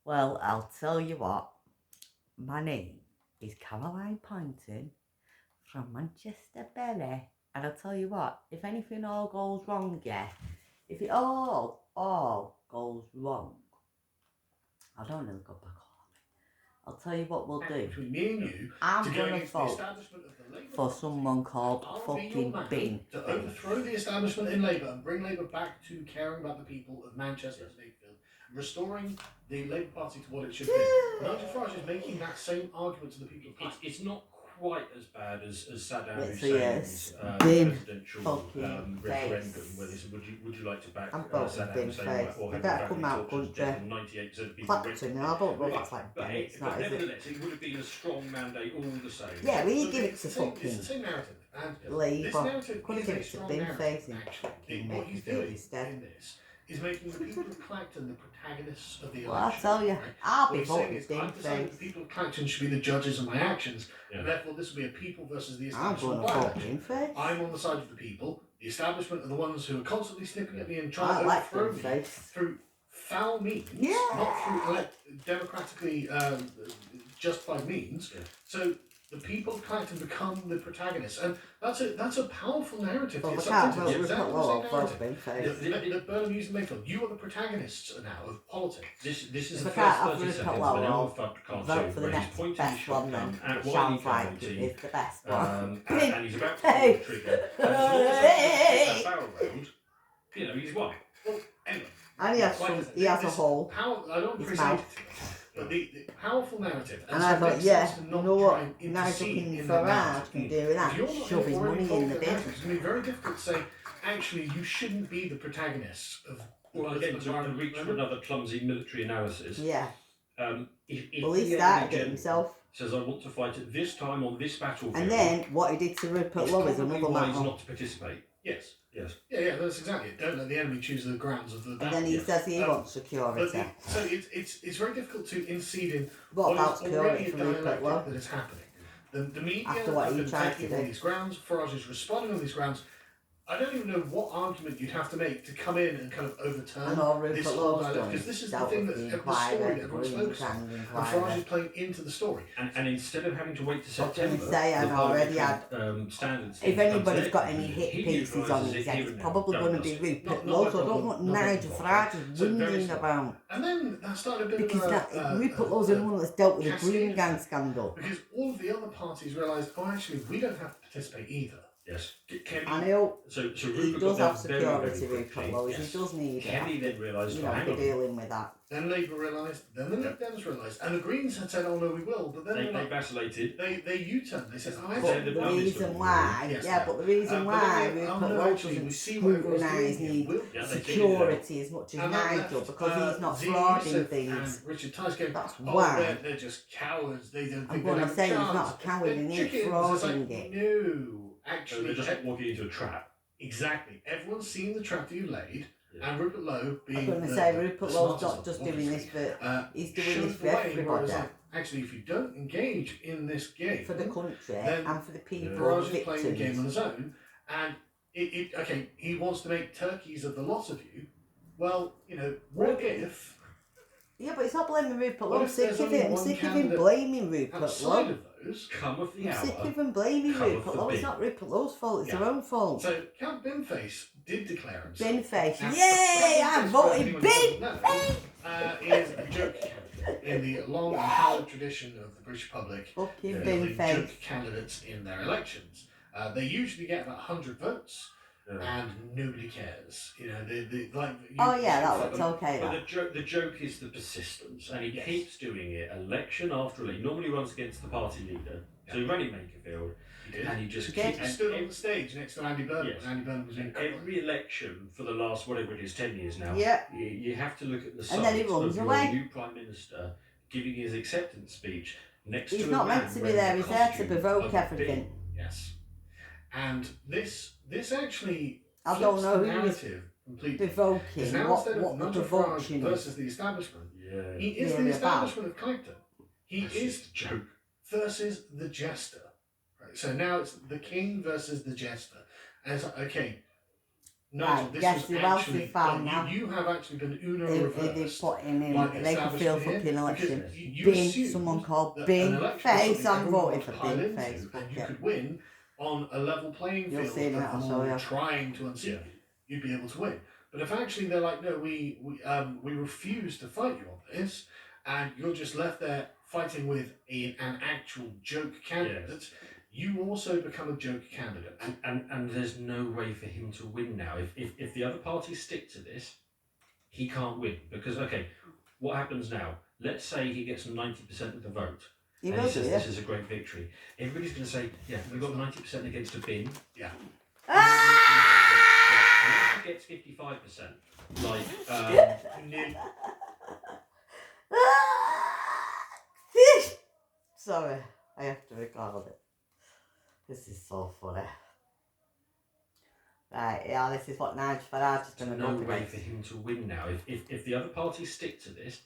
Well, I'll tell you what. My name is Caroline Poynton from Manchester Berry. And I'll tell you what, if anything all goes wrong, if it all goes wrong, I don't know, go back on. I'll tell you what we'll do. Between me and you, I'm to go gonna against the vote establishment of the Labour for Party. someone called I'll be your fucking man Bin. to overthrow the establishment in Labour and bring Labour back to caring about the people of Manchester and Wakefield, restoring the Labour Party to what it should be. Nigel Farage is making that same argument to the people of Party. It's not quite as bad as Saddam Yes, Hussein's Bin presidential fucking referendum, face. where they said, would you like to back I'm voting Saddam Bin Hussein face. or I have better your come family out tortured country. and 98% of people Clapton, I don't know if it's like Ben, it's not, is it? nevertheless, it would have been a strong mandate all the same. Yeah, we But give it it's to the same- fucking It's the same narrative. And this Labour. narrative Could have is given a it to strong Bin narrative, face and actually. fucking What make he's him feel doing instead. in this is making the people of Clacton the protagonists of the election. Well, I tell you, right? I'll What be he's saying voting is, Bin I've decided face. the people of Clacton should be the judges of my actions, Yeah. and therefore this will be a people versus the I'm establishment going to vote by-election. Bin face. I'm on the side of the people. The establishment are the ones who are constantly snipping at me and trying I to like overthrow Bin me face. through foul means, Yeah. not through democratically justified means. Yeah. So the people of Clacton become the protagonists, and that's a powerful narrative. Well, It's I can't something vote to Rupert exactly the Lowe, same I'll vote narrative. Bin face. The Burnham Hughes and Mayfield, you are the protagonists now of politics. This is If the I can't first have 30 Rupert seconds Lowe, of an I'll Elf cartoon vote for the where he's next pointing his best one then. shotgun at It one sounds like UK it team, is the best one. and he's about to pull the trigger. And as long as he gets that barrel round, he's won. Well, anyway. And he has, like I some, said, he has a this hole. I don't his appreciate mouth. it, but the powerful narrative. And so I it thought, makes yeah, sense to you not know try what, and Nigel intercede can in the Farage narrative. can do If that, you're not shove his already money in involved the in bin. narrative, it's going to be very difficult to say, actually, you shouldn't be the protagonists of. Well, again, to reach for another clumsy military analysis. Yeah. If Well, he the started enemy it himself. says, I want to fight at this time on this battlefield. And then what he did to Rupert it's Lowe is probably another wise matter. not to participate. Yes. Yes. Yeah, that's exactly it. Don't let the enemy choose the grounds of the battle. And then he Yes. says he wants But security. so it's very difficult to intercede in What about is already security a for Rupert Lowe? dialectic that is happening. The media After what have he been tried to attacking do. on these grounds. Farage is responding on these grounds. I don't even know what argument you'd have to make to come in and kind of overturn I know this Rupert whole Lowe's dialogue, done. because this is the Dealt thing with that's the the story inquiry, that everyone's Green focused on. Grand And Farage inquiry. is playing into the story. And instead of having to wait to I was September, going to say, I've the already parliamentary, had. standards If becomes anybody's their got any conclusion. hit He pieces on advises his it head, here it's and probably now. going to Done, be dusted. Rupert Not Lowe, my so I don't problem, want not my Nigel problem. Farage is So very whinging simple. about. And then that started a bit Because of Rupert Lowe's the only one that's dealt with the cascade Green Gang effect. scandal. Because all of the other parties realised, oh, actually, we don't have to participate either. Yes. I know So he Rupert does got have there very, security, very Rupert quickly. Lowe, Yes. he does need Kelly it. then realised, You well, know, hang for on. dealing with that. Then Labour realised, then the Lib Dems realised, and the Greens had said, oh no, we will, but then They vacillated. they U-turned. They said, oh, But But actually, the the Prime Minister reason will why, Yes, yeah, but the reason but why then, Rupert oh, no, Lowe actually, we doesn't see what everyone's scrutinise doing. need We'll- Yeah, they security as much as And that Nigel, left, because he's not Z. frauding Yusuf things. And Richard Tice going, That's oh, why. they're just cowards. They don't I'm think going they to have say a he's chance. not a coward and They're he's chickens. It's frauding like, it. no, So actually, they're just walking into a trap. exactly. Everyone's seen the trap that you laid, Yeah. and Rupert Lowe being I'm going to the- say the Rupert Lowe's smartest not of just them, doing this for, he's doing showed this for the way where it was everybody. like, actually, if you don't engage in this game, For the country then and for the people, Farage the is playing the game on victims. his own, and okay, he wants to make turkeys of the lot of you. Well, what if Yeah, but it's not blaming Rupert What Lowe. I'm if sick there's of only it. I'm one sick of him candidate blaming Rupert outside Lowe. of those? Come of the I'm hour. sick of him blaming Come Rupert off the Lowe. It's bin. not Rupert Lowe's fault, it's Yeah. their own fault. So Count Binface did declare himself. Bin face. as Yay! the I'm fastest voting person Bin anyone doesn't know, is a joke candidate in the long and hallowed tradition of the British public. Fucking Bin bin face. joke candidates in their elections. They usually get about 100 votes. Yeah. And nobody cares. Oh yeah, that But looks okay. But That. the joke is the persistence, and he Yes. keeps doing it election after election. He normally runs against the party leader, so he ran in Makerfield, He did. and he just He did. keeps. He stood on the stage next to Andy Burnham. Yes. And Andy Burnham was And incredible. every election for the last whatever it is, 10 years now. Yeah. You have to look at the And then he sides runs of your away. new prime minister giving his acceptance speech next He's to not a man meant to be wearing there. a He's there to costume provoke of a everything. bin. Yes. And this actually I don't flips know the who he's narrative completely. provoking. Because now What instead of the Nigel Farage provoking is. versus the establishment, Yeah. he is Really the establishment of Clacton. He That's is just a joke. versus the jester. Right. So now it's the king versus the jester. And it's like, okay, Nigel, Right, this guess was who else actually we found like, now? you have actually been Uno If they reversed. put in like they could established feel here, fucking election. because you Bin, assumed someone called that Bin an election was Face. something I'm everyone voting would for pile Bin into, Face. Fuck and you it. could win on a level playing You'll field see in a of minute, I'll them show all you. trying to unseat you. You'd be able to win. But if actually they're like, no, we refuse to fight you on this, and you're just left there fighting with an actual joke candidate, you also become a joke candidate. And there's no way for him to win now. If the other parties stick to this, he can't win. Because, okay, what happens now? Let's say he gets 90% of the vote. And he says this is a great victory. Everybody's going to say, yeah, we got 90% against a bin. Yeah. If he gets 55%, Sorry, I have to record it. This is so funny. Right, yeah, this is what Nigel Farage is going to no go way against. for him to win now. If the other parties stick to this,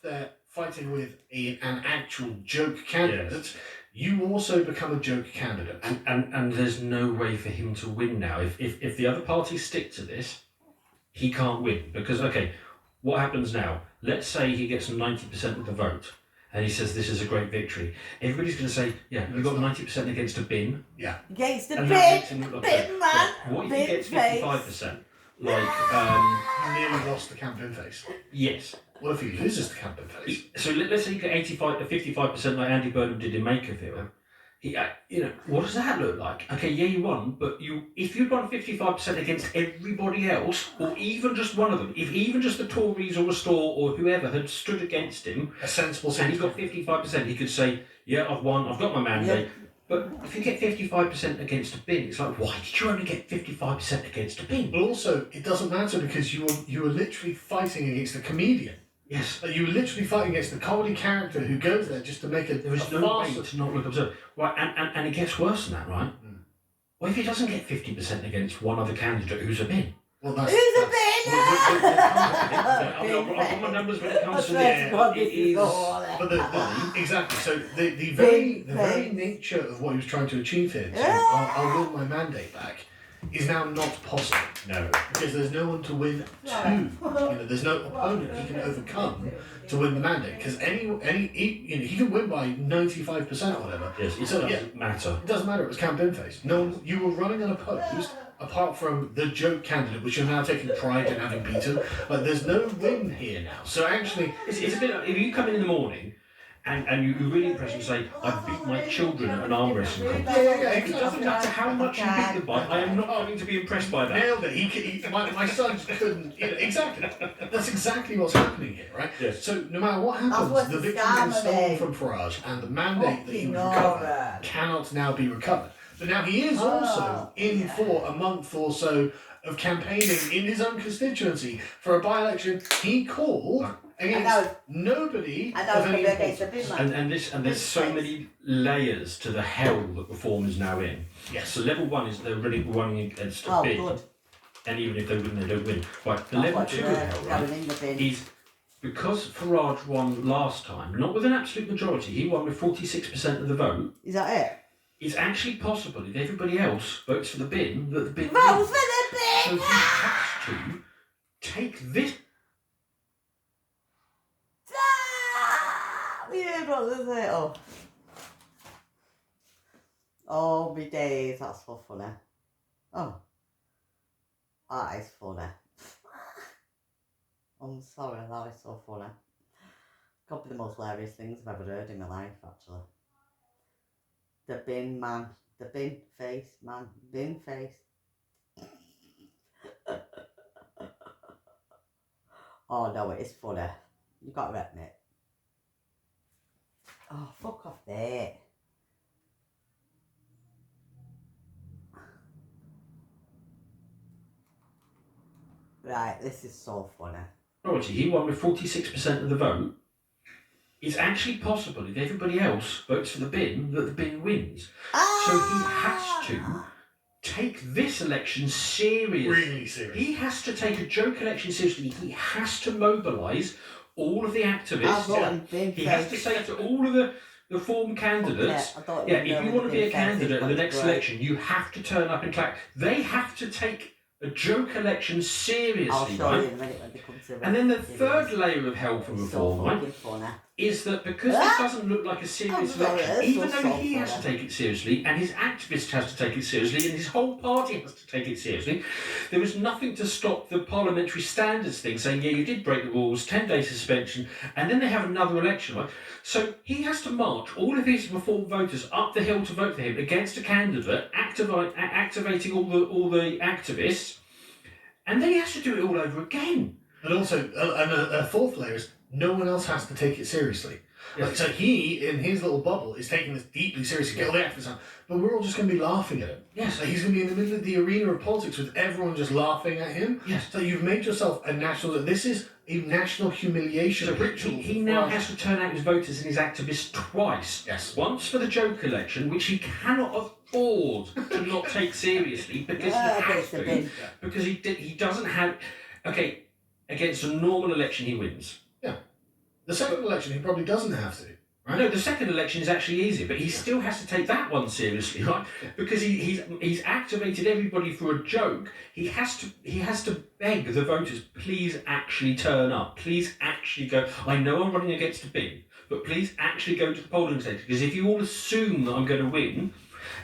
they're fighting with an actual joke candidate, you also become a joke candidate. And there's no way for him to win now. If the other parties stick to this, he can't win. Because, okay, what happens now? Let's say he gets 90% of the vote. And he says this is a great victory. Everybody's going to say, yeah, you got 90% against a bin. Yeah. Against the and bin man. What if he gets 55%? Like, He nearly lost the campaign face. yes. What if he loses the campaign face? So let's say you get 55% like Andy Burnham did in Makerville. He, what does that look like? Okay, yeah, you won, but if you won 55% against everybody else, or even just one of them, if even just the Tories or Restore or whoever had stood against him, A sensible and he got 55%, he could say, yeah, I've won, I've got my mandate. Yeah. But if you get 55% against a bin, it's like, why did you only get 55% against a bin? But also, it doesn't matter because you were literally fighting against a comedian. Yes. Like, you were literally fighting against the comedy character who goes there just to make There is no way to not look absurd. Right, and it gets worse than that, right? What if he doesn't get 50% against one other candidate who's a bin? Well, Who's a bin? I've got my numbers when it comes to God, it this is... is all But exactly. So the very nature of what he was trying to achieve here, so I'll win my mandate back, is now not possible. No. Because there's no one to win to. There's no opponent he can overcome to win the mandate. Because he can win by 95% or whatever. Yes, it doesn't matter. It doesn't matter. It was campaign phase. No one, you were running unopposed. Apart from the joke candidate, which you're now taking pride in having beaten, but there's no win here now. So actually, it's a bit like if you come in the morning and you really impress and say, I beat my children at an arm wrestling competition. It doesn't matter how much you beat them by, I am not going to be impressed by that. Nailed it. My sons couldn't. Exactly. That's exactly what's happening here, right? Yes. So no matter what happens, the victory is stolen from Farage, and the mandate that he was recovered cannot now be recovered. But now he is also in for a month or so of campaigning in his own constituency for a by-election he called against nobody of any importance. And there's so many layers to the hell that Reform is now in. Yes. So level 1 is they're really running against a bin. And even if they win, they don't win. Right, the level 2 hell, right, is because Farage won last time, not with an absolute majority, he won with 46% of the vote. Is that it? It's actually possible if everybody else votes for the bin that the bin Vote wins. for the bin! So he has to take this. Yeah, what is it? Oh, my days, that's so funny. Oh, that is funny. I'm sorry, that is so funny. Could be the most hilarious things I've ever heard in my life, actually. The bin man, the bin face man, bin face. Oh no, it is funny. You got to admit. Oh, fuck off there. Right, this is so funny. He won with 46% of the vote. It's actually possible if everybody else votes for the bin that the bin wins. So he has to take this election seriously. Really serious. He has to take a joke election seriously. He has to mobilise all of the activists. He has to say to all of the Reform candidates, if you want to be a candidate in the next election, you have to turn up and clap. They have to take a joke election I'll seriously, show right? you in a minute when they come to And then the it third is layer of hell for so reform, right, fucking funny. is that because this doesn't look like a serious Oh, election, it's even so though he has to funny. take it seriously, and his activist has to take it seriously, and his whole party has to take it seriously, there was nothing to stop the parliamentary standards thing saying, yeah, you did break the rules, 10-day suspension, and then they have another election, right? So he has to march all of his reform voters up the hill to vote for him against a candidate, activating all the activists, and then he has to do it all over again. And also, a fourth layer is no one else has to take it seriously. Yes. Like, so he, in his little bubble, is taking this deeply seriously. Get all the activists on, but we're all just going to be laughing at him. Yes. Like, he's going to be in the middle of the arena of politics with everyone just laughing at him. Yes. So you've made yourself a national. This is a national humiliation So ritual. he now has to turn out his voters and his activists twice. Yes. Once for the joke election, which he cannot afford to not take seriously because he has to. Because he doesn't have. Okay, against a normal election, he wins. Yeah. The second election, he probably doesn't have to. Right? No, the second election is actually easier, but he still has to take that one seriously, right? Because he's activated everybody for a joke. He has to beg the voters, please actually turn up. Please actually go. I know I'm running against a bin, but please actually go to the polling station. Because if you all assume that I'm going to win,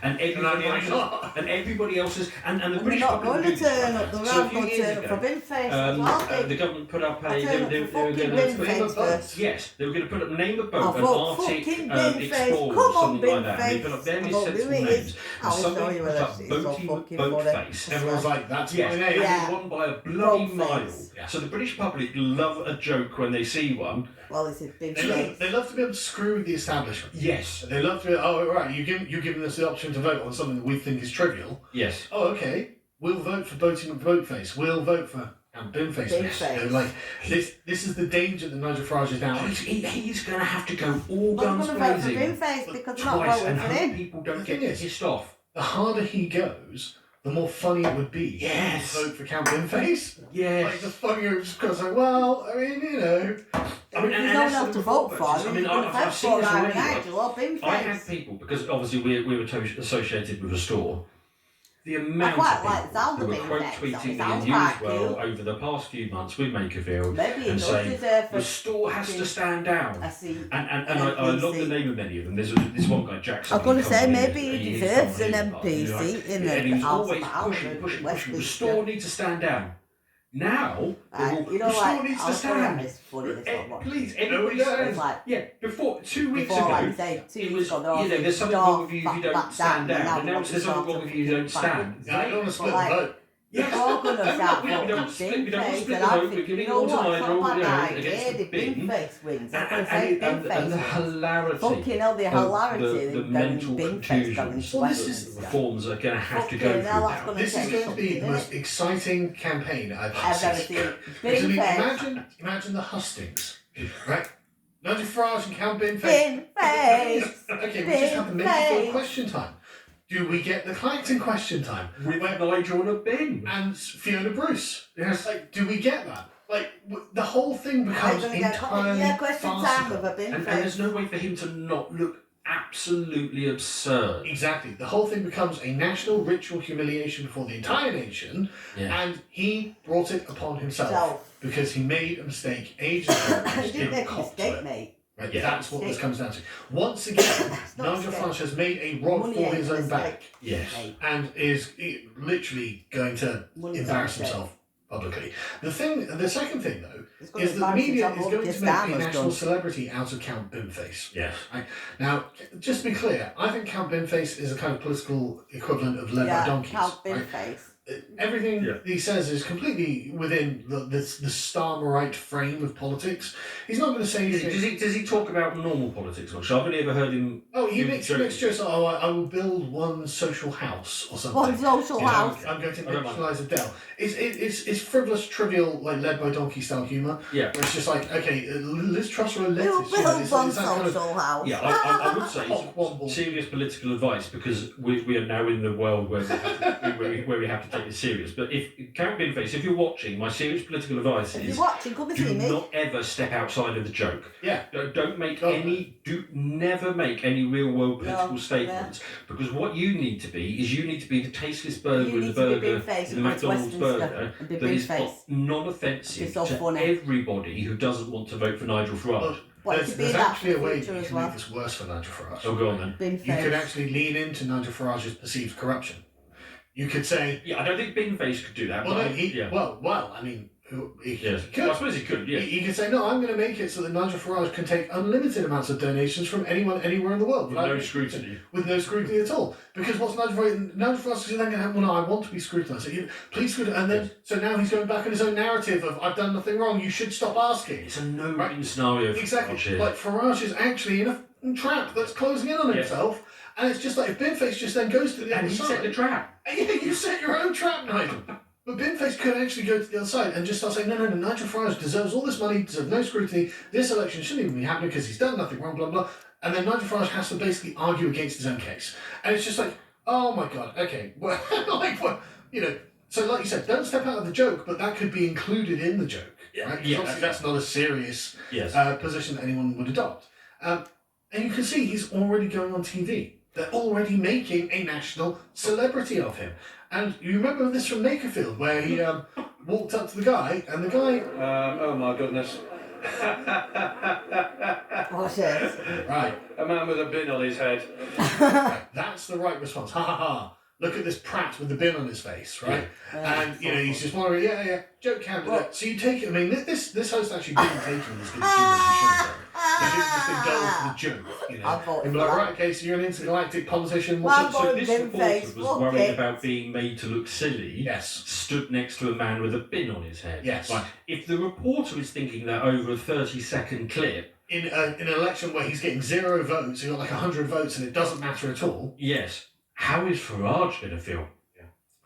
and everybody else is, and the British not public going to turn this. up. They're So a not few going to years turn up ago, for bin face as well. the government put up I a. turn up They for were fucking going bin to. face first. Yes, they were going to put up name a boat, I an thought, Arctic fucking bin face. Explorer, Come or on, something bin like that. And they face. put up various I'm sensible doing it. names. And I'll show somebody you put what up it's so boaty fucking boat funny. face. Everyone's like, that's Yes, my name. and Yeah. it won by a bloody Boat mile. face. Yeah. So the British public love a joke when they see one. Well, it's a bin They face. love to be able to screw with the establishment. Yes. They love to be, oh, right, you're giving us the option to vote on something that we think is trivial. Yes. Oh, okay. We'll vote for vote face. We'll vote for bin face. Bin next. face. You know, like this is the danger that Nigel Farage is now. He's going to have to go all Well, guns they're going to vote for blazing bin face because they're not twice voting and for hope him. people The don't thing get is- pissed off. The harder he goes, the more funny it would be. Yes. To vote for Camp Bin Face. Yes. Like the funnier it's because like, well, I mean, you know. If you don't have to vote for him, you're going to vote for either Nigel or bin I had face. people, because obviously we were associated with a store. The amount quite of like people the sound who of were being quote vexed. tweeting It me and sounds you as quite well cute. over the past few months with Makerfield Maybe he and does saying deserve the a store has to stand down. I see. And I love the NPC. name of many of them. There's this one guy, Jackson. I'm going to he say comes in maybe and he is deserves from an Labour, NPC in and the he's House always of Power pushing. in The Westminster. store needs to stand down. Now, You know, the store like, needs I to was going stand. to funny this one. Please, everybody No, says. It's like, Yeah, before 2 weeks before, ago, like you say, 2 it weeks was, ago, they're all you know, there's saying, something wrong with you if "Stop, you don't back stand down," down. and And now they there's something want wrong to with you if you don't start stand. Yeah, I don't want to split like- the vote. Yes. They're all going to start we don't voting want to split- bin we don't want to face, split and the I vote, we're think, giving you know it all to what, Nigel, not a you know, bad against idea, the the bin bin. face wins. I'm going to say bin And the face wins. hilarity. Fucking hell, the hilarity the in mental bin face going confusions. to Well, this is Westminster. Reforms are going to have to go Fucking through hell, that's now. gonna This is take going to be something, the most exciting campaign I've I've ever seen. seen. Because, I Bin mean, face. imagine the hustings, right? Nigel Farage and Camp Bin Face. Bin face. Okay, we just have to make it Bin for question time. Do we get the Clacton question time? With Nigel and a bin. And Fiona Bruce? Yes. Like, do we get that? Like, the whole thing becomes entirely question time farcical. with a bin And face. there's no way for him to not look absolutely absurd. Exactly. The whole thing becomes a national ritual humiliation before the entire nation, Yeah. and he brought it upon himself Self. because he made a mistake ages ago. and He just didn't make a cop to mistake, it. mate. Right? Yeah. That's what this comes down to. Once again, It's not a Nigel mistake. Farage has made a rod Money for ain't his a own mistake. back Yes. Mate. and is literally going to Money's embarrass a mistake. himself publicly. The second thing though, It's gonna is that the embarrass media himself is all going this to make damn a has national done. celebrity out of Count Binface. Yes. Now, just to be clear, I think Count Binface is a kind of political equivalent of led by donkeys. Count bin right? face. Everything Yeah. he says is completely within the Starmerite frame of politics. He's not going to say anything. Does he talk about normal politics much? I've only ever heard him. Oh, he give makes jokes. jokes. Oh, I will build one social house or something. One social You know, house. I'm going to I don't mind. nationalise Adele. It's frivolous, trivial, like led by donkey style humour. Yeah. Where it's just like, okay, Liz Truss wrote letters. Who you know, built it's one that kind of- social house? Yeah, I would say Oh, wobble. serious political advice because we are now in the world where we have to take this serious, but if Karen Binface, if you're watching, my serious political advice If is you're watching, come and see do me. not ever step outside of the joke. Yeah. Never make any real world political statements, because what you need to be is the tasteless burger in the burger, in the McDonald's burger, that is non-offensive to everybody who doesn't want to vote for Nigel Farage. There's actually a way you can make this worse for Nigel Farage. Oh, go on then. You could actually lean into Nigel Farage's perceived corruption. You could say... Yeah, I don't think Binface could do that. Well, I mean... He could. Well, I suppose he could, yeah. He could say, no, I'm going to make it so that Nigel Farage can take unlimited amounts of donations from anyone, anywhere in the world. With no scrutiny. With no scrutiny at all. Because what's Nigel Farage is then going to have, well, no, I want to be scrutinised. So please scrutinise. And then, so now he's going back on his own narrative of, I've done nothing wrong, you should stop asking. It's a no-win scenario for Exactly. Farage. Like, Farage is actually in a trap that's closing in on himself. And it's just like, if Binface just then goes to the other side... And he set the trap. Yeah, you set your own trap, Nigel. But Binface could actually go to the other side and just start saying, no, Nigel Farage deserves all this money, deserves no scrutiny, this election shouldn't even be happening because he's done nothing wrong, blah, blah. And then Nigel Farage has to basically argue against his own case. And it's just like, oh my God, okay. Well, so like you said, don't step out of the joke, but that could be included in the joke. Yeah, right? Because obviously that's not a serious position that anyone would adopt. And you can see he's already going on TV. They're already making a national celebrity of him. And you remember this from Makerfield, where he walked up to the guy, and the guy... oh my goodness. What's it? Right. A man with a bin on his head. Right. That's the right response. Ha ha ha. Look at this prat with the bin on his face, right? And, he's just wondering, joke candidate. Well, so you take it, I mean, this host actually didn't take him as good as he should have done. They didn't just indulge the joke, And be like, right, okay, so you're an intergalactic politician. So this reporter was worried about being made to look silly. Yes. Stood next to a man with a bin on his head. Yes. Right. If the reporter is thinking that over a 30-second clip... In an election where he's getting 0 votes, he got like 100 votes and it doesn't matter at all. Yes. How is Farage going to feel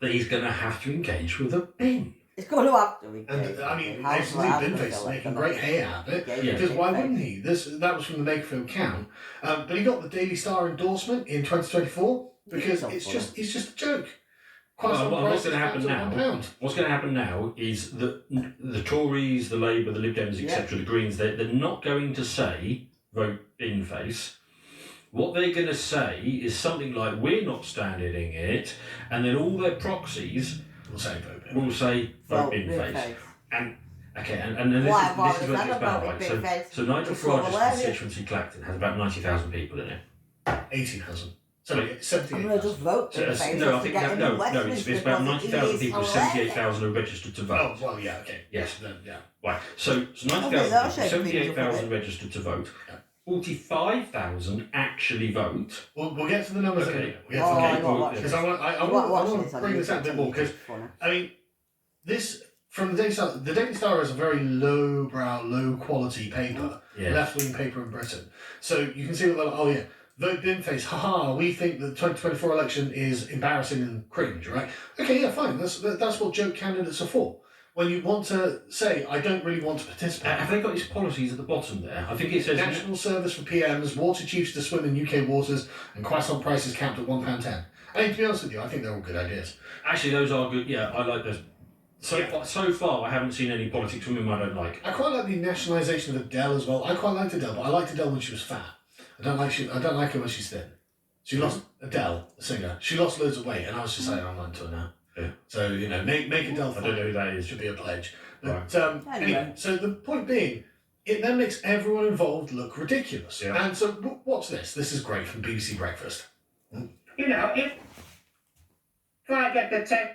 that he's going to have to engage with a bin? It's going to have to engage. And I mean, Binface is making great hay out of it. Because why wouldn't he? That was from the Makerfield count. But he got the Daily Star endorsement in 2024 because it's just a joke. What's going to happen now? What's going to happen now is that the Tories, the Labour, the Lib Dems, etc., the Greens, they're not going to say vote Binface. What they're going to say is something like, we're not standing in it, and then all their proxies will say vote Binface. And then this is where it gets bad, right? So Nigel Farage's constituency, Clacton, has about 90,000 people in it. 80,000. So 78,000. I'm going to just vote Binface. It's about 90,000 people, 78,000 are registered to vote. Oh, well, yeah, okay. Yes. Yeah. Right, so 90,000 people, 78,000 registered to vote. 45,000 actually vote. We'll get to the numbers in a minute. Because I want to bring this out a bit more. Because, I mean, this, from the Daily Star is a very low-brow, low-quality paper, left-wing paper in Britain. So you can see what they're like, vote Binface, haha, we think the 2024 election is embarrassing and cringe, right? Okay, yeah, fine, that's what joke candidates are for. When you want to say, I don't really want to participate. Have they got these policies at the bottom there? I think it says... National service for PMs, water chiefs to swim in UK waters, and croissant prices capped at £1.10. I mean, to be honest with you, I think they're all good ideas. Actually, those are good, I like those. So far, I haven't seen any politics from him I don't like. I quite like the nationalisation of Adele as well. I quite liked Adele, but I liked Adele when she was fat. I don't like her when she's thin. She lost, Adele, the singer, she lost loads of weight, and I was just saying, I'm not into her now. Yeah. So, make Adele fat. I don't know who that is. Should be a pledge. But, anyway, so the point being, it then makes everyone involved look ridiculous. Yeah. And so, what's this? This is great from BBC Breakfast. If I get the 10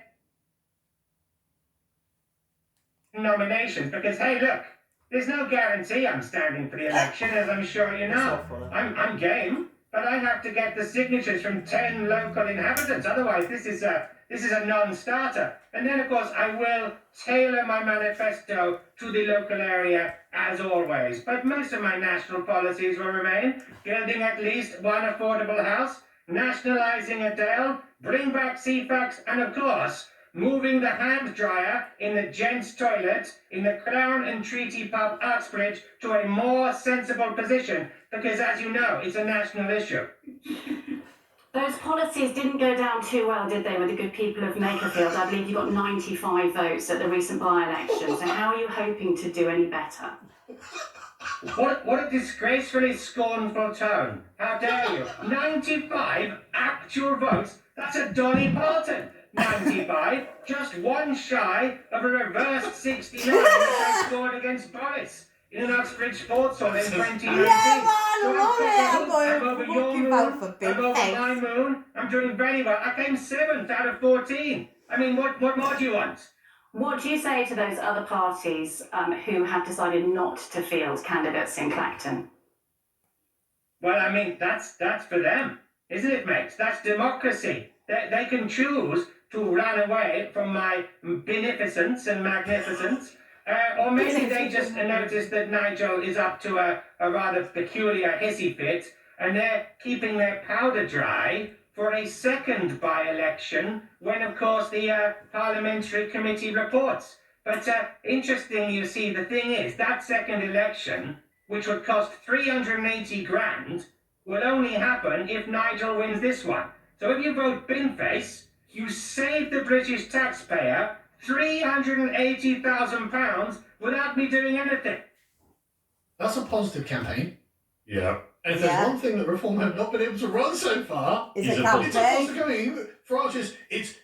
nominations, because, hey, look, there's no guarantee I'm standing for the election, as I'm sure you know. I'm game, but I have to get the signatures from 10 local inhabitants. Otherwise, this is a non-starter. And then, of course, I will tailor my manifesto to the local area, as always. But most of my national policies will remain. Building at least one affordable house, nationalising Adele, bring back CFAX, and, of course, moving the hand dryer in the gents' toilet in the Crown and Treaty pub Uxbridge to a more sensible position, because, as you know, it's a national issue. Those policies didn't go down too well, did they, with the good people of Makerfield? I believe you got 95 votes at the recent by-election. So how are you hoping to do any better? What a disgracefully scornful tone. How dare you? 95 actual votes? That's a Dolly Parton. 95, just one shy of a reversed 69 that they scored against Boris in an Oxbridge Sports Hall in 2019. Yeah, man, I I'm love it. over I'm your going moon. vote for Big I'm over Face. my moon. I'm doing very well. I came 7th out of 14. I mean, what more do you want? What do you say to those other parties who have decided not to field candidates in Clacton? Well, I mean, that's for them, isn't it, mate? That's democracy. They can choose to run away from my beneficence and magnificence, or maybe they just notice that Nigel is up to a rather peculiar hissy fit, and they're keeping their powder dry for a second by-election when, of course, the parliamentary committee reports. But interesting, you see, the thing is, that second election, which would cost 380 grand, will only happen if Nigel wins this one. So if you vote Binface, you save the British taxpayer £380,000 without me doing anything. That's a positive campaign. Yeah. And if there's one thing that Reform have not been able to run so far, It's a it's a campaign. positive campaign. Farage is, it's,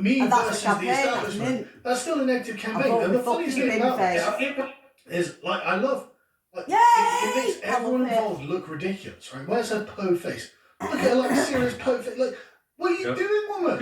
me And that's versus a campaign, the establishment. That's still a negative campaign. vote And the for funniest fucking thing about this Binface. is, like, I love, like, Yay! it makes I everyone love it. involved look ridiculous, right? Where's her po face? Look at her, like, serious po face. Like, what are you doing, woman?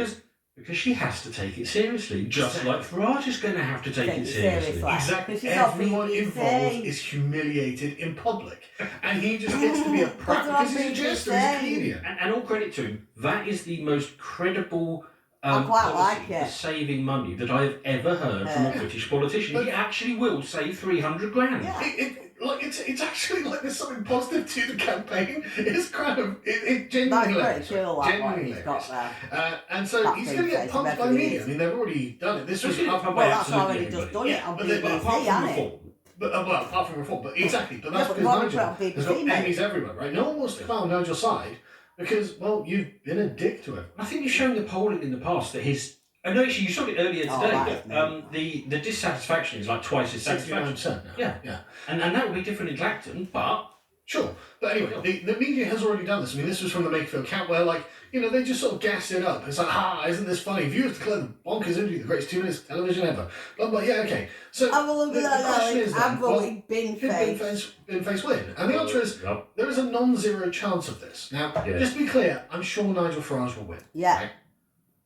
Because she has to take it seriously, just like Farage is going to have to take it seriously. Exactly. She's not Everyone BBC. involved is humiliated in public. And he just gets to be a prat because he's a jester, he's a comedian. And all credit to him, that is the most credible I quite policy like it. for saving money that I have ever heard from a British politician. He actually will save 300 grand. Yeah. It's actually like there's something positive to the campaign. It's kind of it genuinely That's pretty cool, like, what genuinely he's got hilarious. there. And so That he's going to get Binface, pumped by whoever he media. is. I mean, they've already done it. This was Well, that's already just done it on but BBC, But apart from hasn't it? reform, But well, apart from Reform, but exactly. But that's but because why would Nigel you put has on got BBC, mate? enemies everywhere, right? No one wants to come on Nigel's side because, well, you've been a dick to him. I think you've shown the polling in the past that his. I know actually you saw it earlier Oh, today. right, That, the dissatisfaction is like twice his satisfaction. 69% now. Yeah. And that will be different in Clacton, but Sure. But anyway, the media has already done this. I mean, this was from the Makerfield account where, like, they just sort of gassed it up. It's like, isn't this funny? Viewers declare the bonkers interview the greatest 2 minutes of television ever. Blah, blah, yeah, okay. So Have a look the at that question now. is I'm then, well, voting did Binface. Binface win? And the answer is, Yep. there is a non-zero chance of this. Now, Yeah. just to be clear, I'm sure Nigel Farage will win. Yeah. Right?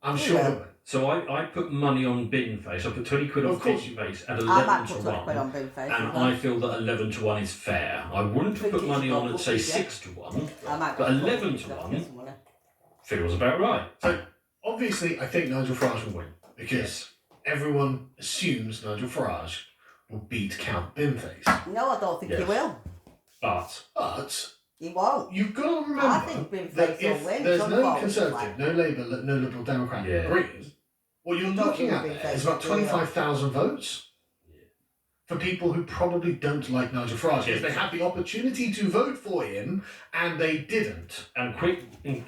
I'm sure he'll win. So I put money on Binface. I put 20 quid on Of course. Binface at I 11 might to put 20 quid 1. on Binface. And I feel that 11 to 1 is fair. I wouldn't have put money on at, say, 6 to 1. But 11 to 1 feels about right. So, obviously, I think Nigel Farage will win because everyone assumes Nigel Farage will beat Count Binface. No, I don't think he Yes. will. But He won't. you've got to I remember think Binface that will if win. there's Some no votes, Conservative, like- no Labour, no Liberal Democrat Yeah. Greens, what you're Don't looking think at there Binface is about will do that. 25,000 votes for people who probably don't like Nigel Farage because they had the opportunity to vote for him and they didn't. And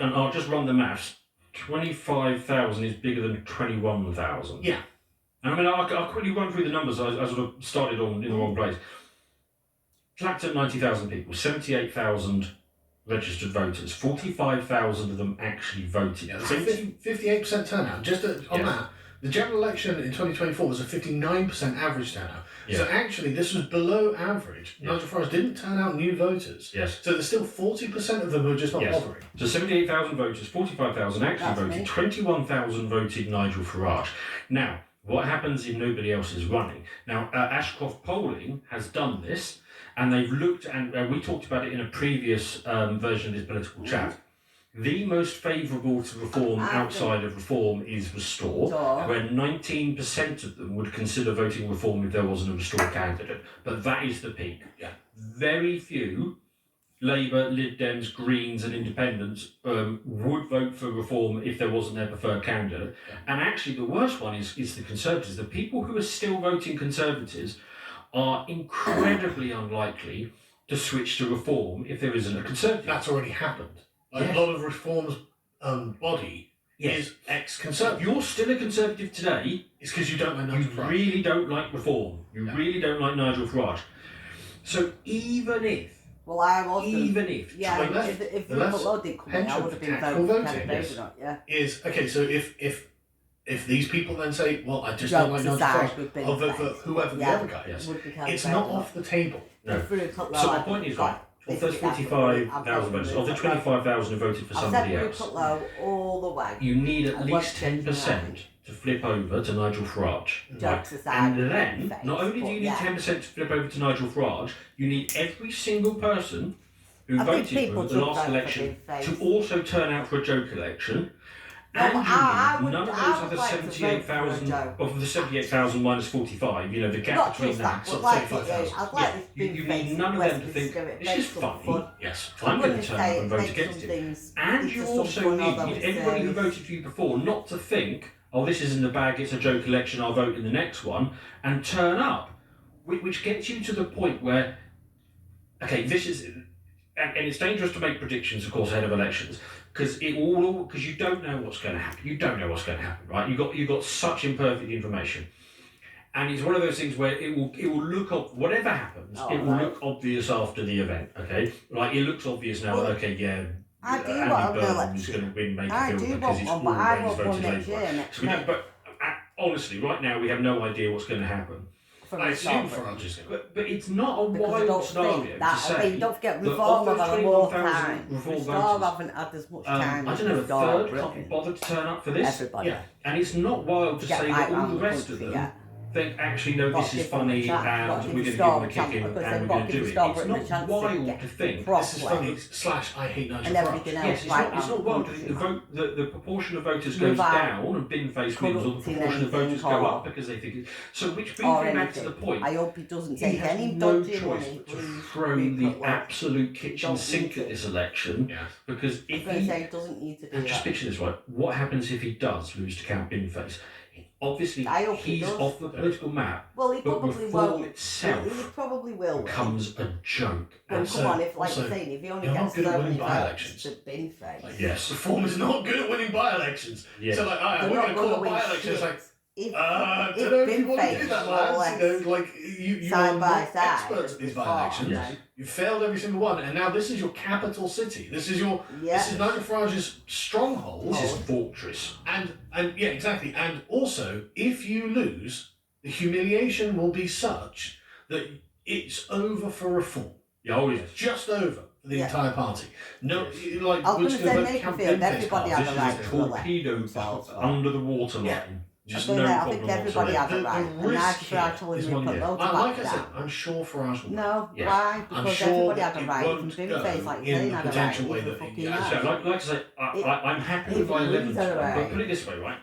I'll just run the maths. 25,000 is bigger than 21,000. Yeah. And I mean, I'll quickly run through the numbers. I sort of started on in the wrong place. Clacton, 90,000 people, 78,000 registered voters, 45,000 of them actually voted. Yeah, so 58% turnout. Just on that, the general election in 2024 was a 59% average turnout. Yeah. So actually, this was below average. Yeah. Nigel Farage didn't turn out new voters. Yes. So there's still 40% of them who are just not Yes. bothering. So 78,000 voters, 45,000 actually That's voted, me. 21,000 voted Nigel Farage. Now, what happens if nobody else is running? Now, Ashcroft Polling has done this, and they've looked, and we talked about it in a previous version of this political chat. The most favourable to reform outside of reform is Restore, where 19% of them would consider voting reform if there wasn't a Restore candidate. But that is the peak. Yeah. Very few Labour, Lib Dems, Greens and Independents would vote for reform if there wasn't their preferred candidate. And actually the worst one is the Conservatives. The people who are still voting Conservatives are incredibly unlikely to switch to reform if there isn't a Conservative. That's already happened. Like, Yes. a lot of reforms body Yes. is ex-Conservative. You're still a Conservative today. It's because you don't like You Nigel Farage. really don't like reform. You Yeah. really don't like Nigel Farage. So even if, Well, I was. Yeah, So the if the Rupert left Lowe did come in, I penchant would have for been tactical voting voting, Kevin on it, yeah. is okay. So if these people then say, well, I just don't like Nigel Farage, I'll vote for whoever the other guy is. It's not off the table. no. So my point is, right, of those 45,000 voters, of the 25,000 who voted for somebody I've else, said Rupert Lowe all the way. you need at I least won't change my 10% mind. to flip over to Nigel Farage. Jokes aside, And then, face, not only do but you need yeah. 10% to flip over to Nigel Farage, you need every single person who I think voted people for him at the should last vote for election Big to Face. also turn out for a joke election. No, And but I would- none of I those would other like to vote for a 78,000, joke. of the 78,000 minus 45, you know, the gap Not between just that, that. but sort of like 35,000. I'd like Yeah, this you Big need Face none of them to Western think, spirit, it's make just some funny. fun. Yes, I'm I'm going going to to turn up say and vote make against some him. things And into you some also fun, although need it's everybody who serious. voted for you before not to think, oh, this is in the bag, it's a joke election, I'll vote in the next one, and turn up. Which gets you to the point where, okay, this is, and it's dangerous to make predictions, of course, ahead of elections, because you don't know what's going to happen. You don't know what's going to happen, right? You've got such imperfect information. And it's one of those things where it will look up, whatever happens, Oh, it will right. look obvious after the event, okay? Like, it looks obvious now, Well, okay, yeah, I do Andy want an Burnham is election. going to win I Makerfield do because want it's one, but I always want one voted next year. Labour. So we don't, but honestly, right now we have no idea what's going to happen. From I the assume start. Farage is going to. But it's not a Because I wild don't scenario think to that, say. I mean, don't forget, that Reform of have those had a more 21,000 time. Reform Restore voters, haven't had as much time. I don't know, a Restore, third brilliant. can't bother to turn up for this. Everybody. Yeah. And it's not wild to Get say right that all round the the rest of country, them yeah. think, actually, no, Got this is different funny chance, and got we're going to give Restore them a a chance, kicking because and they've we're got going to do it. Restore It's Britain a not chance to wild get to think. This is properly. funny. / I hate Nigel And everything Farage. else. Yes, it's right not wild to think the proportion of voters goes Without down and bin face wins, or the corrupting proportion of voters anything go or- up because they think it's... So which brings Or me back to the anything. point. I hope he doesn't He take has any no dodgy choice money. but to Please, throw Rupert the Lowe. absolute kitchen Don't sink need at to. this election, Yeah. because I'm if going to he... say he doesn't need to do And just that. picture this, right? What happens if he does lose to Count Binface? Obviously, I hope he he's does. off the political map, Well, he but probably reform won't. He itself probably will. win. becomes a joke. Well, And come so, on, if, like also, you're saying, if he only you're not gets good at so winning many votes by-elections. to bin face. yes. Reform is not good at winning by-elections. Yes. So like, alright, They're we're not going to call gonna a win by-election. It's shit. like, If I don't know if you bin want to face do that, more or lads. less You know, like you side are by not side experts at these before, by-elections. Yes. You failed every single one, and now this is your capital city. This is Yeah. Nigel Farage's stronghold. This is fortress. And yeah, exactly. And also, if you lose, the humiliation will be such that it's over for reform. Yeah, oh yes. It's just over for the Yeah. entire party. No, like I was we're going just to gonna say vote Camp Makerfield, Binface everybody cards. had This a is right a to elect torpedo themselves. under the waterline. Yeah. Just I no think problem everybody whatsoever. had a The right. And risk Nigel here Farage told is him one, to put yeah. loads And of like I back said, down. I'm sure Farage will. No, Yeah. why? I'm Because sure everybody that had a it right. won't Even go Binface, like in saying, the had a right. potential way Even that fucking yeah, now. So, like I say, I'm happy with my It 11th was alright. but put it this way, right?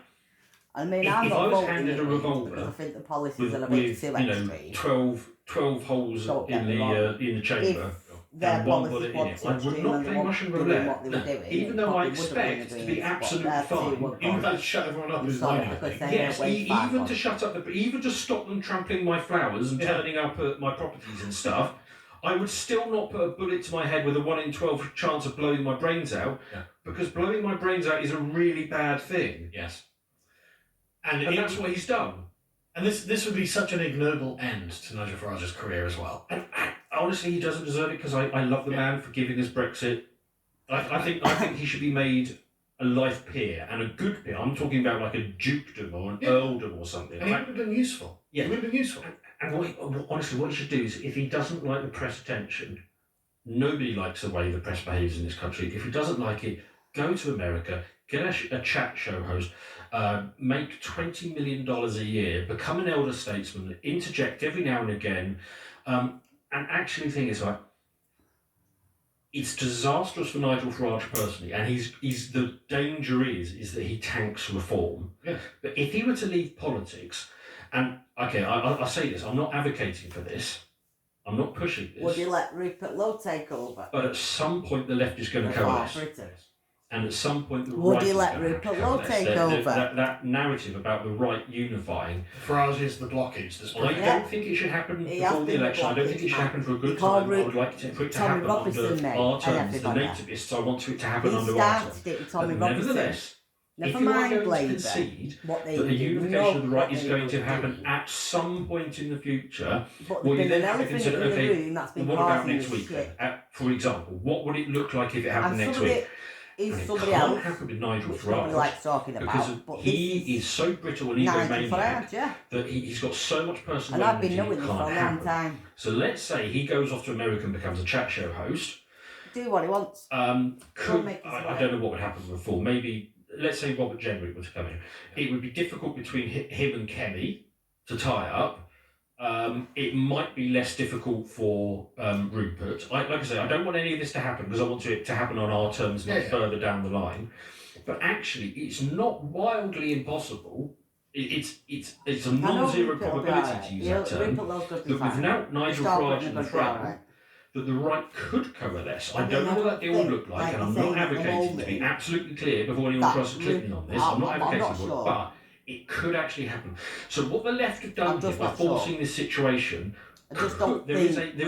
I mean, If- I'm if not I was voting handed a in it revolver because I think the policies with, are a bit with too you know, extreme. 12 holes Don't get in me wrong. the chamber Their and one policies bullet in weren't it, too I would extreme not and they play weren't Russian doing roulette. what they were doing. Even It though I probably would've been expect to be agreed, but absolutely their two fine. were Even if gone. I shut everyone up I'm who's sorry, lying because at me. they Yes, went back even on. to shut up even to stop them trampling my flowers and Yeah. turning up at my properties and stuff, I would still not put a bullet to my head with a 1 in 12 chance of blowing my brains out, Yeah. because blowing my brains out is a really bad thing. Yes. And And that's what he's done. And this would be such an ignoble end to Nigel Farage's career as well. And honestly, he doesn't deserve it, because I love the man for giving us Brexit. I think he should be made a life peer, and a good peer. I'm talking about like a dukedom or an Yeah. earldom or something. And he Right? would have been useful. Yeah. He would have been useful. And honestly, what he should do is, if he doesn't like the press attention, nobody likes the way the press behaves in this country. If he doesn't like it, go to America, get a chat show host, make $20 million a year, become an elder statesman, interject every now and again, and actually think it's like, it's disastrous for Nigel Farage personally, and he's the danger is that he tanks reform. Yeah. But if he were to leave politics, and okay, I say this, I'm not advocating for this, I'm not pushing this, Would you let Rupert Lowe take over? but at some point the left is going to Reform coalesce. Britain. And at some point, the Would right he is let going to Rupert cover Lowe this. take That- over? That narrative about the right unifying, Farage is the blockage that's I preventing. don't think it should happen He before has the been the election. I don't think it blockage should man. happen for a He good called time. I would like for it to Tommy happen Robertson, under mate, our and terms, the everybody. nativists. I want it to happen He under our terms. started it with But Tommy Robertson. nevertheless, Never if you are mind going to Labour. concede What they that the do, unification of the right what is they going to do. happen at some point in the future, But well, there's you been then an have to elephant consider, in the okay, room that's been what about causing next this week shit. then? For example, what would it look like if it happened And next some of week? it is And it somebody can't else, happen with Nigel which nobody Farage likes talking because about. But he this is so brittle and Nigel egomaniac Farage, yeah. that he's got so much personal And I've been energy knowing it this for a can't long happen. time. So let's say he goes off to America and becomes a chat show host. Do what he wants. Could make this I work. don't know what would happen before. Maybe let's say Robert Jenrick were to come in. It would be difficult between him and Kenny to tie up. It might be less difficult for Rupert. Like I say, I don't want any of this to happen because I want it to happen on our terms much further down the line. But actually, it's not wildly impossible. It's a non-zero probability to use that term. That with now Nigel Farage in the frame, that the right could cover this. I don't know what that deal would look like, and I'm not advocating to be absolutely clear before anyone tries to clip me on this. I'm not advocating for it, but it could actually happen. So what the left have done here by forcing this situation, there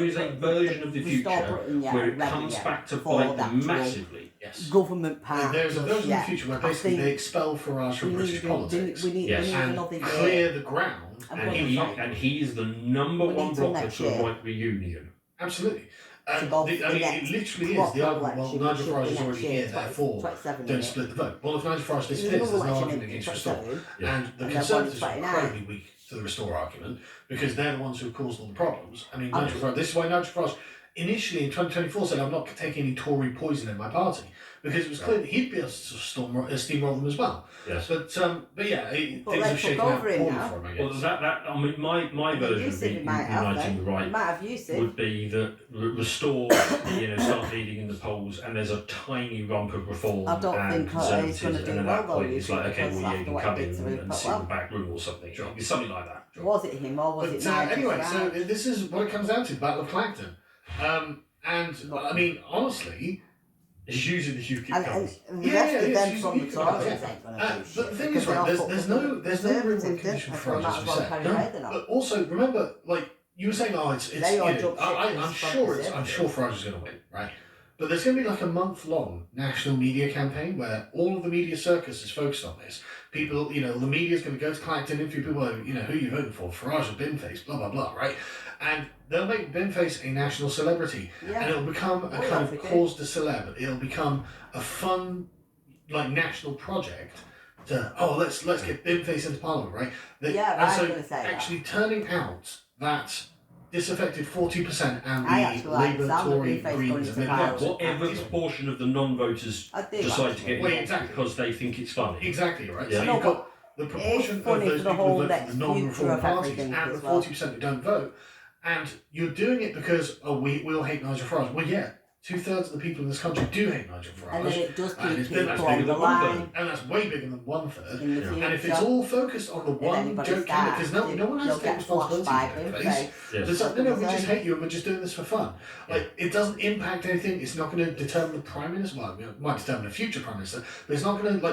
is a version of the future where it comes back to bite them massively. Yes. Government part. There's a version of the future where basically they expel Farage from British politics We need and another year. clear the ground. And he is the number We one need till blocker next to the year. right reunion. Absolutely. To go I for mean, the it next literally is the proper argument, well, election, Nigel which should Farage be is next already year, here, therefore 27 don't innit? split the vote. Well, if Nigel Farage There's disappears, another there's no election argument in against 27. Restore. Yeah. And the And they're Conservatives are 29. incredibly weak to the Restore argument because they're the ones who have caused all the problems. I mean, I'm Nigel Farage, this is why Nigel Farage initially in 2024 said, I'm not taking any Tory poison in my party because it was clear that he'd be able to steamroll them as well. Yes. But yeah, things But have let's shaken look out over him poorly now. for him, I Well, guess. I mean, my version of Yusuf might have, uniting the though. right He might have Yusuf. would be that Restore, start leading in the polls, and there's a tiny rump of reform I don't and think he's Conservatives, gonna and do at well, that though, point it's like, okay, because well, yeah, after you can what come he in did to and Rupert sit in the Lowe. back room or something. Sure. It's something like that. Sure. Was it him or was it But Nigel anyway, Farage? so this is what it comes down to, the Battle of Clacton. And, I mean, honestly, It's using the UKIP And colours. the rest of them from the you- Tories yeah. ain't going to do But shit. the thing because is, they right, all there's put no the real Conservatives in, condition and for they us, might as as you well said. carry No, ahead now. but also, remember, like, you were saying, oh, it's They all you know, jump ship I'm from sure Conservatives. I'm sure Farage is going to win, right? But there's going to be like a month-long national media campaign where all of the media circus is focused on this. People, the media is going to go to Clacton, interview people, who you voting for, Farage or Binface, blah, blah, blah, right? And they'll make Binface a national celebrity. Yeah. And it'll become a kind of cause de celeb. It'll become a fun, like, national project to, let's get Binface into Parliament, right? Yeah, and I was so gonna say that. actually turning out that disaffected 40% and I the actually like the Labour, sound of Tory, Binface going Greens, into and Parliament. Whatever proportion of the non-voters I do decide like to get Well, involved exactly. because they think it's funny. Exactly, right? Yeah. So No, you've got the proportion of funny those for the people whole who vote next for the non-reform future of parties everything and the as well. 40% who don't vote. And you're doing it because, we all hate Nigel Farage. Well, yeah, 2/3 of the people in this country do hate Nigel Farage. And then it does And keep it's been people bigger on than the one-third. line And that's way bigger than 1/3. in the Yeah. future. And if it's all focused on the If one anybody joke candidate, because no one has you'll to take get flashed responsibility by for Binface. face. Yes. It's like, no, we just Saying. hate you and we're just doing this for fun. Like, it doesn't impact anything. It's not going to determine the Prime Minister. Well, it might determine a future Prime Minister, but it's not going to,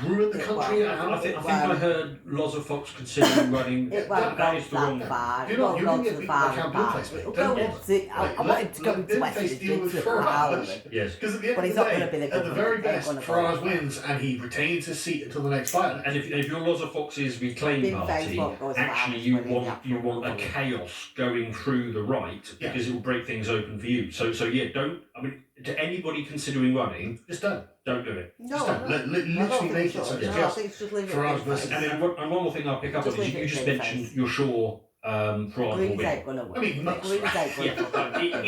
ruin the It country won't. out. I think I heard Loza Fox considering running. It won't that go is the wrong that one. far. You It know, won't you go can to get the people far that can't part. Binface, mate. It'll Don't go get up to... I want him to go into Binface deal with Westminster Farage. Parliament. Yes. Because at the end But of he's the not day, gonna be the at the government, very ain't best, gonna go Farage on. wins and he retains his seat until the next by-election. And if you're Loza Fox's Reclaim Binface Party, won't go as far actually as you winning want the you want a actual chaos going through the right Yeah. because it will break things open for you. So yeah, to anybody considering running, Just don't. don't do it. No, Just don't. I don't Literally think make it so. so it's No, I just think it's just leave it Farage at versus- Binface. And one more thing I'll pick up on Just is leave you it just at Binface. mentioned you're sure Farage will Greens win. ain't gonna win. I mean, must, Greens right? ain't gonna Yeah, win.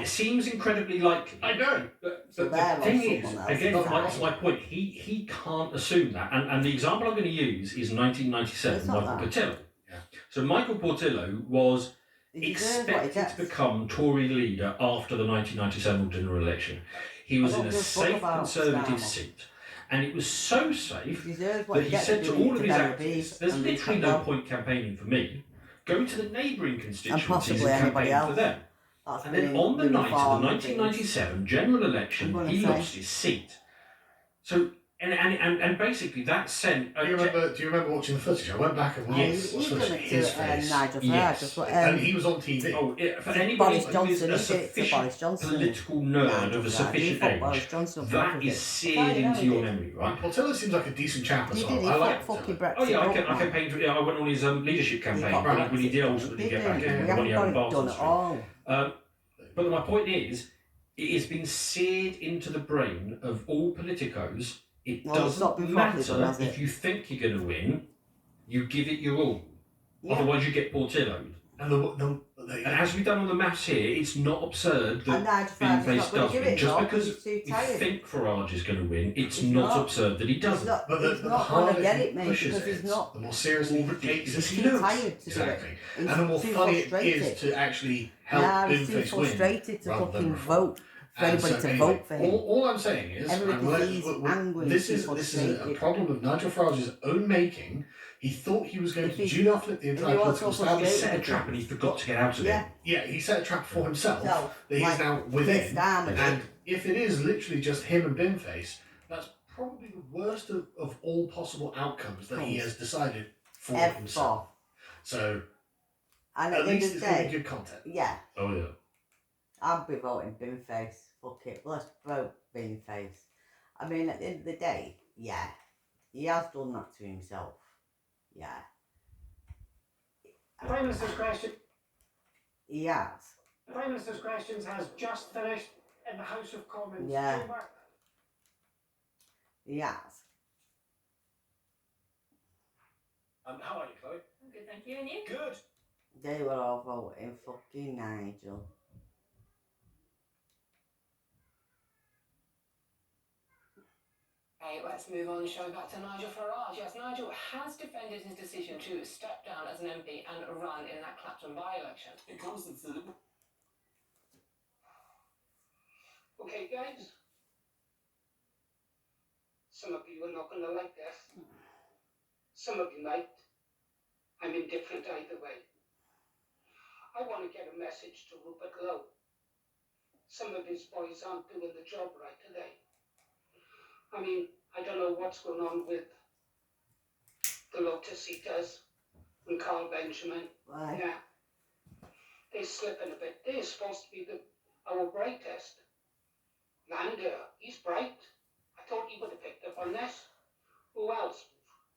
it seems incredibly likely. I know. But So the there thing was is, someone else again, deciding. that's my point. He can't assume that. And the example I'm going to use is 1997, It's not Michael that. Portillo. Yeah. So Michael Portillo was He deserves what he expected gets. to become Tory leader after the 1997 general election. He was I in don't a give a fuck safe about Conservative Starmer. seat. And it was so safe He deserves what that he he gets said to doing all of it his Barry actors, Beef there's and literally Lee no Campbell. point campaigning for me. Go to the neighbouring constituencies possibly and anybody campaign for else. them. That's And then been on the in night of farm the and things. 1997 general election, I'm gonna he say. lost his seat. So and basically that sent. Do you remember watching the footage? I went back and watched He's done it his to face. Nigel Farage. Yes. That's what, And he was on TV. Oh, for anybody Boris who is Johnson, a he did it to sufficient Boris Johnson. political nerd of a sufficient Boris age, Johnson that is seared into your memory, right? Portillo seems like a decent chap as He well. did, he I like fucking Portillo. Brexit. Oh yeah, I up, can paint. Yeah, I went on his leadership campaign got when he did Brexit ultimately done, get back didn't in he? when he owned We haven't got it Barton done at Street. all. But my point is, it has been seared into the brain of all politicos. It Well, it's not doesn't been properly matter done, has if it? you think you're going to win, you give it your all. Yeah. Otherwise, you get Portillo'd. And as we've done on the maths here, it's not absurd And that Nigel Farage's Binface not gonna does give win. it, Just though, because he's too you tired. think Farage is going to win, it's He's not not. absurd that he doesn't. He's not going to get it, mate, pushes because he's it, not. the more seriously he takes He's it. too tired to do Exactly. it. And He's the more too funny it frustrated. is to actually help Nah, he's too Binface win. frustrated to rather than fucking reform. vote. For anybody to anyway, vote for him. All I'm saying is, Everybody's angry, this he's is a frustrated. problem of Nigel Farage's own making. He thought he was going If to he- do not flip the if he entire was political so He establishment. set a trap and he forgot to get out of Yeah. it. Yeah, he set a trap for himself So, that he's like, now within. pissed down with And it. if it is literally just him and Binface, that's probably the worst of all possible outcomes that he has decided for himself. So And at at the end least of it's the going to day, be good content. yeah, Oh yeah. I'll be voting Binface. Fuck it, let's vote Binface. I mean, at the end of the day, yeah, he has done that to himself. Yeah, Prime Minister's question. he has. Prime Minister's questions has just finished in the House of Commons Yeah. chamber. He has. How are you, Chloe? I'm good, thank you. And you? Good. They were all voting fucking Nigel. Okay, let's move on, showing back to Nigel Farage. Yes, Nigel has defended his decision to step down as an MP and run in that Clapton by-election. It comes to the... Okay, guys. Some of you are not going to like this. Some of you might. I'm indifferent either way. I want to get a message to Rupert Lowe. Some of his boys aren't doing the job right today. I mean, I don't know what's going on with the Lotus Eaters and Carl Benjamin. Why? Yeah. They're slipping a bit. They're supposed to be our brightest. Lander, he's bright. I thought he would have picked up on this. Who else?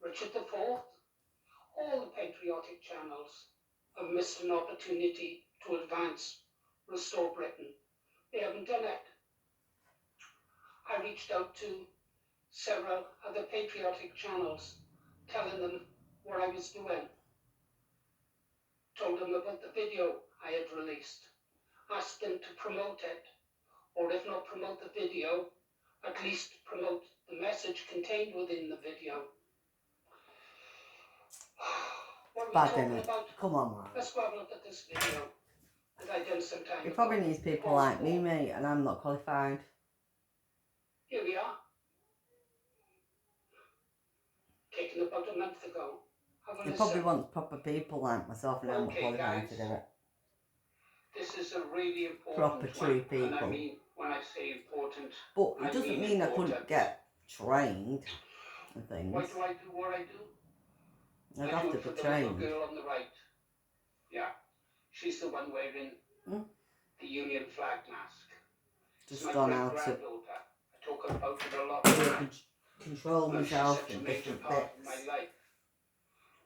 Richard IV. All the patriotic channels have missed an opportunity to advance, restore Britain. They haven't done it. I reached out to several other patriotic channels, telling them what I was doing. Told them about the video I had released. Asked them to promote it, or if not promote the video, at least promote the message contained within the video. What are we Bad, talking innit? about? Come on, man. Let's go have a look at this video that I done some time He ago. probably needs people like me, mate, and I'm not qualified. Here we are. Taken about a month ago. Have a He listen. probably wants proper people like myself, and I'm not Okay, qualified to guys. do it. This is a really important Proper true one, and I people. mean, when I say important, But I it doesn't mean mean I couldn't important. get trained and things. Why do I do what I do? I'd I have do to it for be the little trained. girl on the right. Yeah, she's the one wearing the Union flag mask. Just It's on my how to great-granddaughter. I talk about it a lot. be able to control Well, she's myself such a in major different part of bits. my life.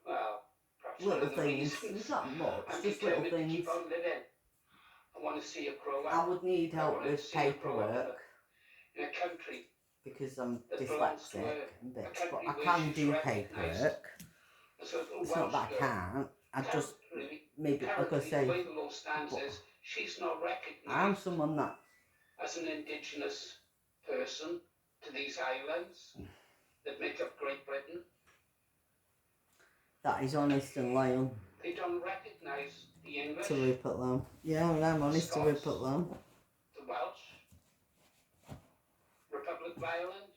Well, perhaps one Little of the things. reasons It's not much, I'm just little determined to things. keep on living. I want to see her grow up. I would need I help wanna with see her grow up paperwork in a country because I'm that belongs to dyslexic and a bits, but country I where can she's do recognised paperwork. as a little It's not Welsh that I girl. can't. I just Currently, maybe like I the say, way the law stands but is she's not I'm recognised someone that as an indigenous person to these islands that make up Great Britain. is honest and loyal They don't recognise the English, to Rupert Lowe. Yeah, and I'm honest to Rupert Lowe. the Welsh, Republic of Ireland.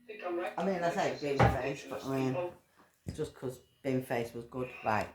They don't I mean, I say recognise us as Binface, indigenous but I mean, people. just because Binface was good, right?